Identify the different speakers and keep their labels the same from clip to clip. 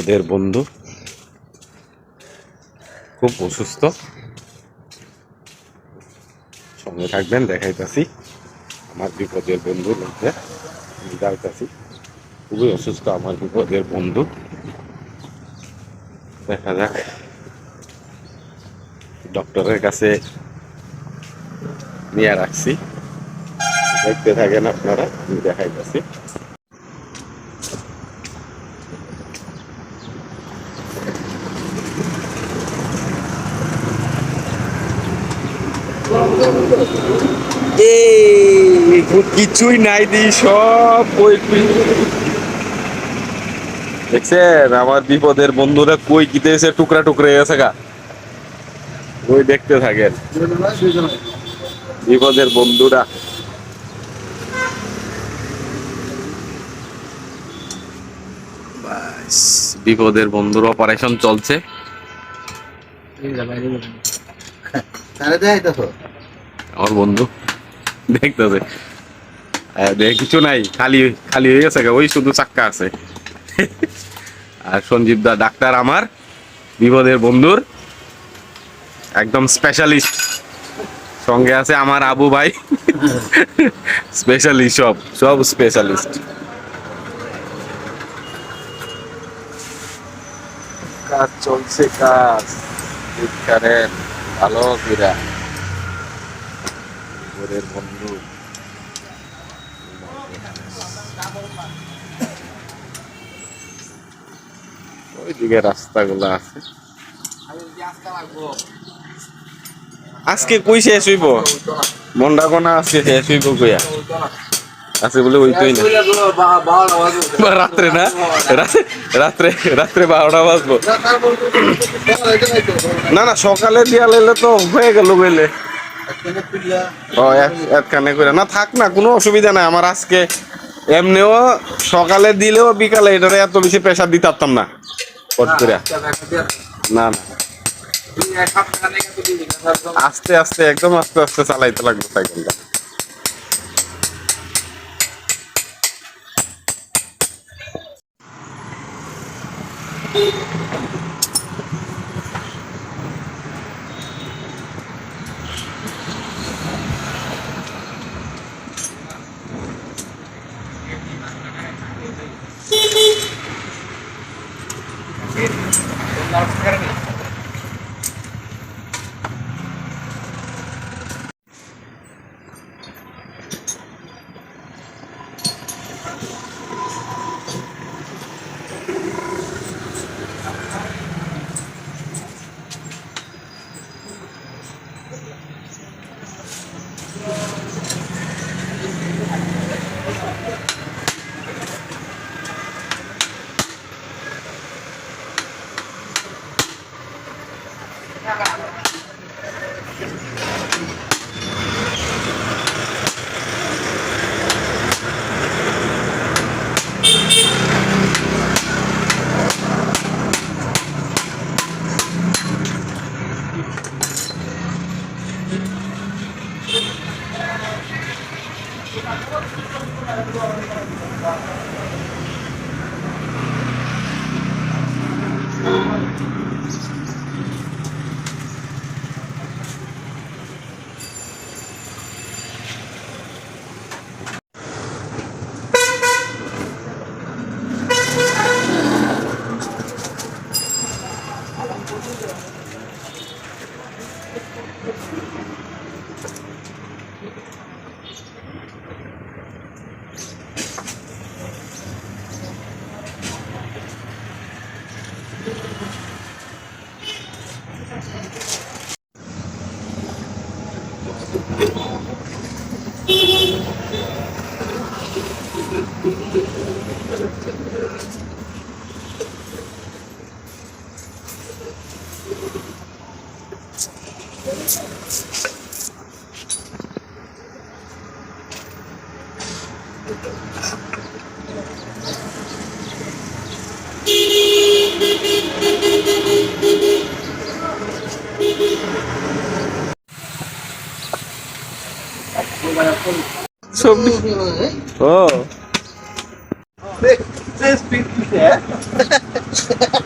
Speaker 1: বিপদের বন্ধু খুব অসুস্থ। সঙ্গে থাকবেন, দেখাইতাছি আমার বিপদের বন্ধু মধ্যে যাইতাছি। খুবই অসুস্থ আমার বিপদের বন্ধু। দেখা যাক, ডক্টরের কাছে নিয়ে রাখছি। দেখতে থাকেন আপনারা, আমি দেখাইতাছি। কিছুই নাই দি, সব দেখছেন আমার বিপদের বন্ধুরা কই গিতেছে, টুকরা টুকরা গেছে গা। ওই দেখতে থাকেন বিপদের বন্ধুরা। বাস, বিপদের বন্ধুর অপারেশন চলছে। আমার বন্ধু দেখতেছে, কিছু নাই, খালি খালি হয়ে গেছে, ওই শুধু চাক্কা আছে। আর সঞ্জীব দা ডাক্তার আমার বিপদের বন্ধুর একদম স্পেশালিস্ট। সঙ্গে আছে আমার আবু ভাই, স্পেশালিস্ট, সব সব স্পেশালিস্ট। কাজ চলছে, কাজ করেন ভালো কিরা বিপদের বন্ধু। ওইদিকে রাস্তাগুলো আছে। আজকে কই শেষ হইব? মন্ডা কোনা আজকে শেষ হইব কইয়া আছে বলে হইতোই না। রাত্রে না, রাত্রে রাত্রে 12টা বাজবো। না না, সকালে দিয়া লাইলে তো হয়ে গেল গেলে। একখানে করে না থাক না, কোনো অসুবিধা নাই আমার। আজকে এমনিও সকালে দিলেও বিকালে এটারে এত বেশি প্রেসার দিতে পারতাম না। না না, আস্তে আস্তে, একদম আস্তে আস্তে চালাইতে লাগবে সাইকেলটা।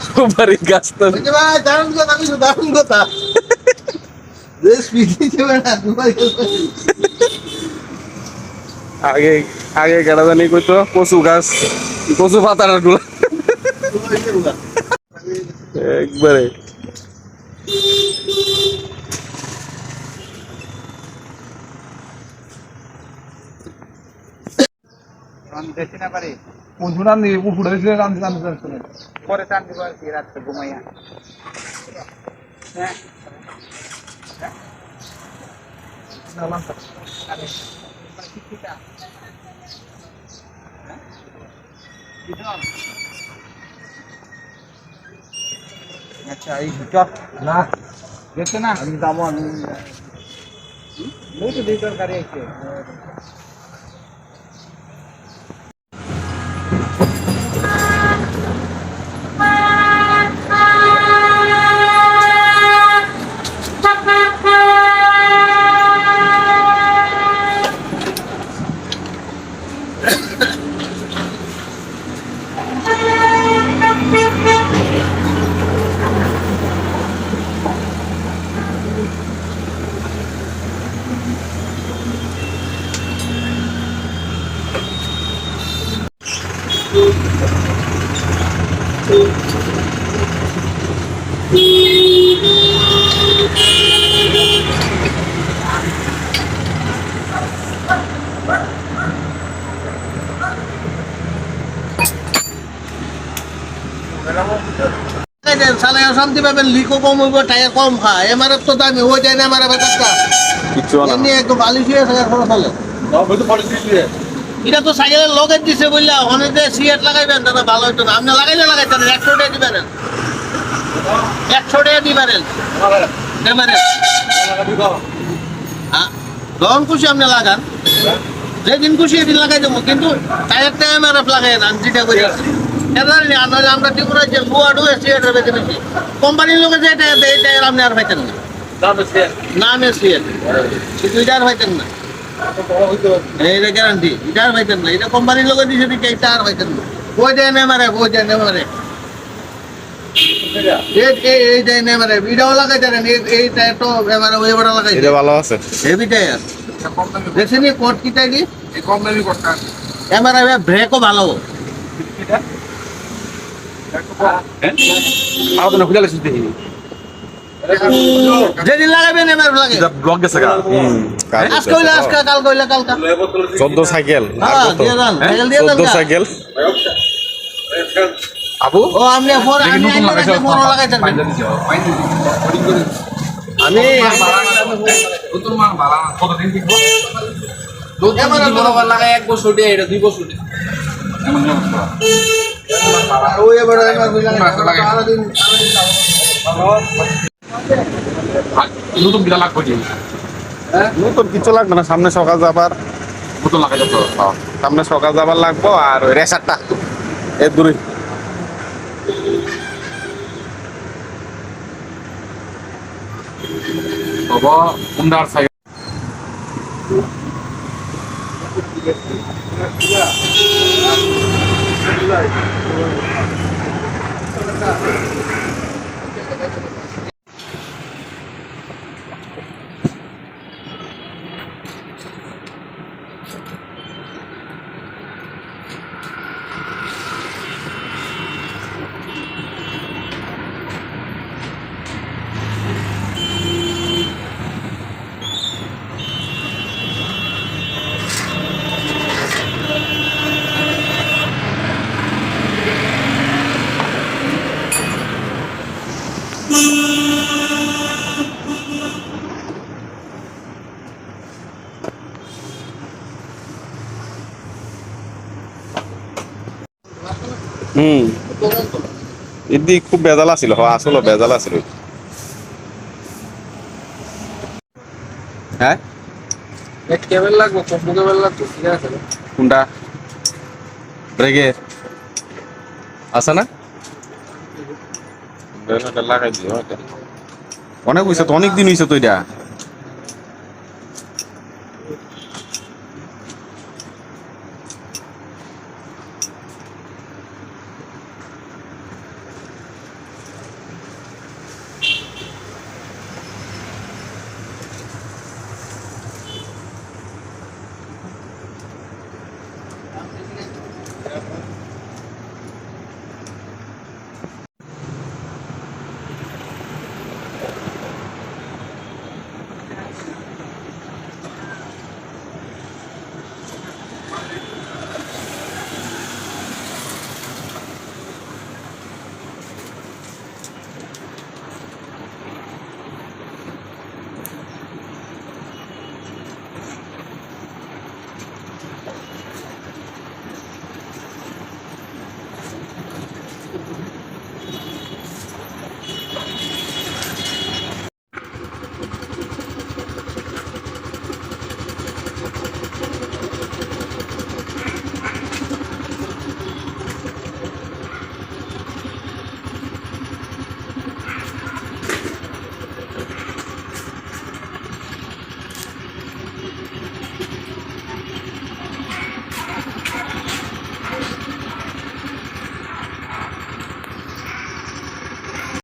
Speaker 1: সুপারি গাছ তো
Speaker 2: দারুণ কথা
Speaker 1: আগে আগে কেটা জানি কইতো কচু গাছ কচু পাতার গুলো একবারে
Speaker 2: আচ্ছা এই না গেছে না আমি যাবো আমি তো দুই তরকারি আছে শান্তি পাবেন লিকো কম হইব টায়ার কম খায় এমআরএফ তো দামি ওই যায় না এমআরএফ একটা
Speaker 1: কিছু না
Speaker 2: এমনি একটু বালিশ হয়ে থাকে খরচ হলে এটা তো সাইকেলের লগের দিছে বললা ওখানে যে সিএট লাগাইবেন দাদা ভালো হইতো না আপনি লাগাইতে 100 টাকা দিবেন 100 টাকা দিবেন এমআরএফ যখন খুশি আপনি লাগান যেদিন খুশি এদিন লাগাই দেবো কিন্তু টায়ারটা এমআরএফ লাগাই না যেটা করে আমরা ত্রিপুরা যে লুয়াডু সিএটের বেশি বেশি কোম্পানির লোকে যে টায়ার দেয় এই টায়ার আপনি আর পাইতেন না নামে সিএট কিন্তু এটা আর পাইতেন না এইটা গ্যারান্টি এটা আর পাইতেন না এটা কোম্পানির লোকে দিয়েছে দিকে এটা আর পাইতেন না ওই দেয় নেমারে ওই দেয় নেমারে এই দেয় নেমারে এটাও লাগাই দেন এই টায়ার তো এবারে ওই বড় লাগাই
Speaker 1: এটা ভালো আছে
Speaker 2: হেভি টায়ার দেখছেন এই কোট কি টাই
Speaker 3: এই কোম্পানি কোটটা
Speaker 2: এবারে ব্রেকও ভালো
Speaker 1: আউট না খুলে দিই
Speaker 2: যেদিন লাগাবেন এবার লাগে
Speaker 1: ব্লক গেছে গা
Speaker 2: আজকে হইলে আজকে কাল কইলে কালকা
Speaker 1: 14 সাইকেল
Speaker 2: হ্যাঁ দিয়ে দেন সাইকেল দিয়ে দেন
Speaker 1: 14 সাইকেল আবু
Speaker 2: ও আপনি ফোর আমি ফোর লাগাইছেন আমি
Speaker 3: নতুন মান ভাড়া কতদিন দিব
Speaker 2: নতুন
Speaker 3: লাগাই 1 বছর দিয়ে এটা 2 বছর দিয়ে
Speaker 2: ওই এবার এবার লাগাই আরো দিন
Speaker 3: নতুন বিলা লাগবে কি
Speaker 1: নতুন কিছু লাগবে না সামনে সকাল যাবার
Speaker 3: নতুন লাগাই তো
Speaker 1: সামনে সকাল যাবার লাগবো আর ওই রেসারটা এর দূরে
Speaker 3: বাবা উন্ডার সাইকেল
Speaker 1: এদিক খুব বেজাল আছিল আসলে বেজাল আছিল হ্যাঁ
Speaker 3: এক কেবল লাগবে কম্বো কেবল লাগবে ঠিক আছে
Speaker 1: কোনটা ব্রেকের আছে না লাগাই দিও অনেক হয়েছে তো অনেক দিন হয়েছে তো এটা